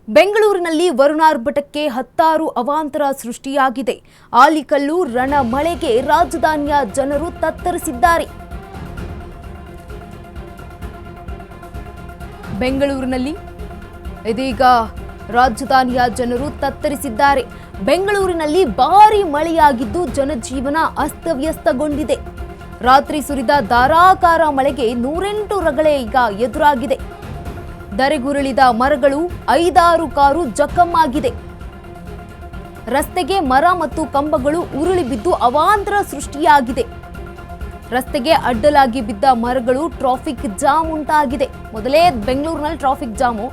ಬೆಂಗಳೂರಿನಲ್ಲಿ ವರುಣಾರ್ಭಟಕ್ಕೆ 10 ಅವಾಂತರ ಸೃಷ್ಟಿಯಾಗಿದೆ. ಆಲಿಕಲ್ಲು ರಣ ಮಳೆಗೆ ರಾಜಧಾನಿಯ ಜನರು ತತ್ತರಿಸಿದ್ದಾರೆ. ಬೆಂಗಳೂರಿನಲ್ಲಿ ಇದೀಗ ರಾಜಧಾನಿಯ ಜನರು ತತ್ತರಿಸಿದ್ದಾರೆ. ಬೆಂಗಳೂರಿನಲ್ಲಿ ಭಾರೀ ಮಳೆಯಾಗಿದ್ದು ಜನಜೀವನ ಅಸ್ತವ್ಯಸ್ತಗೊಂಡಿದೆ. ರಾತ್ರಿ ಸುರಿದ ಧಾರಾಕಾರ ಮಳೆಗೆ 108 ರಗಳೆ ಈಗ ಎದುರಾಗಿದೆ. ಧರೆಗುರುಳಿದ ಮರಗಳು 5-6 ಕಾರು ಜಖಮ್ಮಾಗಿದೆ. ರಸ್ತೆಗೆ ಮರ ಮತ್ತು ಕಂಬಗಳು ಉರುಳಿ ಬಿದ್ದು ಅವಾಂತರ ಸೃಷ್ಟಿಯಾಗಿದೆ. ರಸ್ತೆಗೆ ಅಡ್ಡಲಾಗಿ ಬಿದ್ದ ಮರಗಳು ಟ್ರಾಫಿಕ್ ಜಾಮ್ ಉಂಟಾಗಿದೆ. ಮೊದಲೇ ಬೆಂಗಳೂರಿನಲ್ಲಿ ಟ್ರಾಫಿಕ್ ಜಾಮು.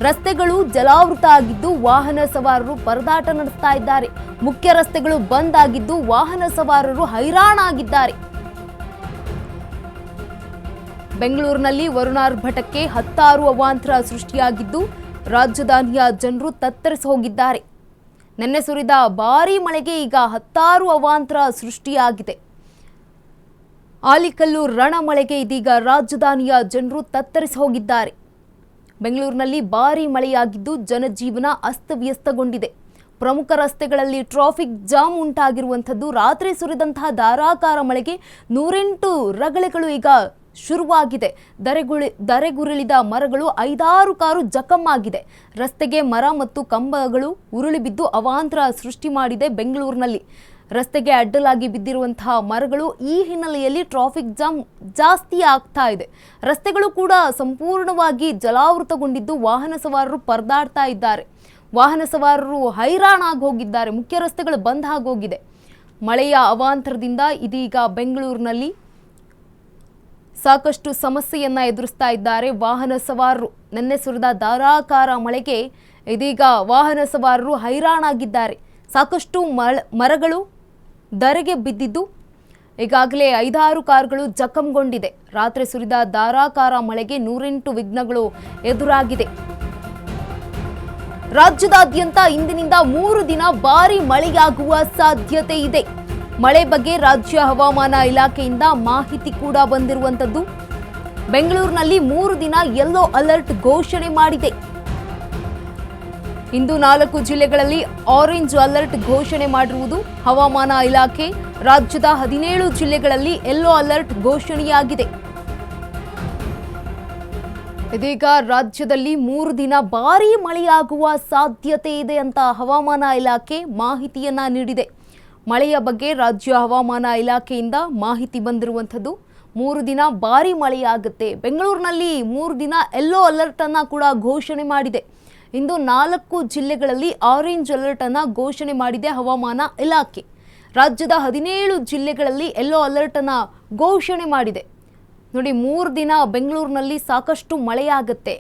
ರಸ್ತೆಗಳು ಜಲಾವೃತ ಆಗಿದ್ದು ವಾಹನ ಸವಾರರು ಪರದಾಟ ನಡೆಸ್ತಾ ಇದ್ದಾರೆ. ಮುಖ್ಯ ರಸ್ತೆಗಳು ಬಂದ್ ಆಗಿದ್ದು ವಾಹನ ಸವಾರರು ಹೈರಾಣಾಗಿದ್ದಾರೆ. ಬೆಂಗಳೂರಿನಲ್ಲಿ ವರುಣಾರ್ಭಟಕ್ಕೆ 10 ಅವಾಂತರ ಸೃಷ್ಟಿಯಾಗಿದ್ದು ರಾಜಧಾನಿಯ ಜನರು ತತ್ತರಿಸಿ ಹೋಗಿದ್ದಾರೆ. ನಿನ್ನೆ ಸುರಿದ ಭಾರೀ ಮಳೆಗೆ ಈಗ 10 ಅವಾಂತರ ಸೃಷ್ಟಿಯಾಗಿದೆ. ಆಲಿಕಲ್ಲು ರಣ ಮಳೆಗೆ ಇದೀಗ ರಾಜಧಾನಿಯ ಜನರು ತತ್ತರಿಸಿ ಹೋಗಿದ್ದಾರೆ. ಬೆಂಗಳೂರಿನಲ್ಲಿ ಭಾರೀ ಮಳೆಯಾಗಿದ್ದು ಜನಜೀವನ ಅಸ್ತವ್ಯಸ್ತಗೊಂಡಿದೆ. ಪ್ರಮುಖ ರಸ್ತೆಗಳಲ್ಲಿ ಟ್ರಾಫಿಕ್ ಜಾಮ್ ಉಂಟಾಗಿರುವಂಥದ್ದು. ರಾತ್ರಿ ಸುರಿದಂತಹ ಧಾರಾಕಾರ ಮಳೆಗೆ 108 ರಗಳೆಗಳು ಈಗ ಶುರುವಾಗಿದೆ. ಧರೆಗುರುಳಿದ ಮರಗಳು 5-6 ಕಾರು ಜಖಮ್ಮಾಗಿದೆ. ರಸ್ತೆಗೆ ಮರ ಮತ್ತು ಕಂಬಗಳು ಉರುಳಿ ಬಿದ್ದು ಅವಾಂತರ ಸೃಷ್ಟಿ ಮಾಡಿದೆ. ಬೆಂಗಳೂರಿನಲ್ಲಿ ರಸ್ತೆಗೆ ಅಡ್ಡಲಾಗಿ ಬಿದ್ದಿರುವಂತಹ ಮರಗಳು ಈ ಹಿನ್ನೆಲೆಯಲ್ಲಿ ಟ್ರಾಫಿಕ್ ಜಾಮ್ ಜಾಸ್ತಿ ಆಗ್ತಾ ಇದೆ. ರಸ್ತೆಗಳು ಕೂಡ ಸಂಪೂರ್ಣವಾಗಿ ಜಲಾವೃತಗೊಂಡಿದ್ದು ವಾಹನ ಸವಾರರು ಪರದಾಡ್ತಾ ಇದ್ದಾರೆ. ವಾಹನ ಸವಾರರು ಹೈರಾಣಾಗಿ ಹೋಗಿದ್ದಾರೆ. ಮುಖ್ಯ ರಸ್ತೆಗಳು ಬಂದ್ ಆಗೋಗಿದೆ. ಮಳೆಯ ಅವಾಂತರದಿಂದ ಇದೀಗ ಬೆಂಗಳೂರಿನಲ್ಲಿ ಸಾಕಷ್ಟು ಸಮಸ್ಯೆಯನ್ನ ಎದುರಿಸ್ತಾ ಇದ್ದಾರೆ ವಾಹನ ಸವಾರರು. ನಿನ್ನೆ ಸುರಿದ ಧಾರಾಕಾರ ಮಳೆಗೆ ಇದೀಗ ವಾಹನ ಸವಾರರು ಹೈರಾಣಾಗಿದ್ದಾರೆ. ಸಾಕಷ್ಟು ಮರಗಳು ಧರೆಗೆ ಬಿದ್ದಿದ್ದು ಈಗಾಗಲೇ 5-6 ಕಾರುಗಳು ಜಖಂಗೊಂಡಿದೆ. ರಾತ್ರಿ ಸುರಿದ ಧಾರಾಕಾರ ಮಳೆಗೆ 108 ವಿಘ್ನಗಳು ಎದುರಾಗಿದೆ. ರಾಜ್ಯದಾದ್ಯಂತ ಇಂದಿನಿಂದ 3 ದಿನ ಭಾರೀ ಮಳೆಯಾಗುವ ಸಾಧ್ಯತೆ ಇದೆ. ಮಳೆ ಬಗ್ಗೆ ರಾಜ್ಯ ಹವಾಮಾನ ಇಲಾಖೆಯಿಂದ ಮಾಹಿತಿ ಕೂಡ ಬಂದಿರುವಂತದ್ದು. ಬೆಂಗಳೂರಿನಲ್ಲಿ 3 ದಿನ ಯೆಲ್ಲೋ ಅಲರ್ಟ್ ಘೋಷಣೆ ಮಾಡಿದೆ. ಇಂದು 4 ಜಿಲ್ಲೆಗಳಲ್ಲಿ ಆರೆಂಜ್ ಅಲರ್ಟ್ ಘೋಷಣೆ ಮಾಡಿರುವುದು ಹವಾಮಾನ ಇಲಾಖೆ. ರಾಜ್ಯದ 17 ಜಿಲ್ಲೆಗಳಲ್ಲಿ ಯೆಲ್ಲೋ ಅಲರ್ಟ್ ಘೋಷಣೆಯಾಗಿದೆ. ಇದೀಗ ರಾಜ್ಯದಲ್ಲಿ 3 ದಿನ ಭಾರೀ ಮಳೆಯಾಗುವ ಸಾಧ್ಯತೆ ಇದೆ ಅಂತ ಹವಾಮಾನ ಇಲಾಖೆ ಮಾಹಿತಿಯನ್ನ ನೀಡಿದೆ. ಮಳೆಯ ಬಗ್ಗೆ ರಾಜ್ಯ ಹವಾಮಾನ ಇಲಾಖೆಯಿಂದ ಮಾಹಿತಿ ಬಂದಿರುವಂಥದ್ದು. 3 ದಿನ ಭಾರೀ ಮಳೆಯಾಗುತ್ತೆ. ಬೆಂಗಳೂರಿನಲ್ಲಿ 3 ದಿನ ಯೆಲ್ಲೋ ಅಲರ್ಟ್ ಅನ್ನ ಕೂಡ ಘೋಷಣೆ ಮಾಡಿದೆ. ಇಂದು 4 ಜಿಲ್ಲೆಗಳಲ್ಲಿ ಆರೆಂಜ್ ಅಲರ್ಟ್ ಅನ್ನ ಘೋಷಣೆ ಮಾಡಿದೆ ಹವಾಮಾನ ಇಲಾಖೆ. ರಾಜ್ಯದ 17 ಜಿಲ್ಲೆಗಳಲ್ಲಿ ಯೆಲ್ಲೋ ಅಲರ್ಟ್ ಅನ್ನ ಘೋಷಣೆ ಮಾಡಿದೆ. ನೋಡಿ, 3 ದಿನ ಬೆಂಗಳೂರಿನಲ್ಲಿ ಸಾಕಷ್ಟು ಮಳೆಯಾಗುತ್ತೆ.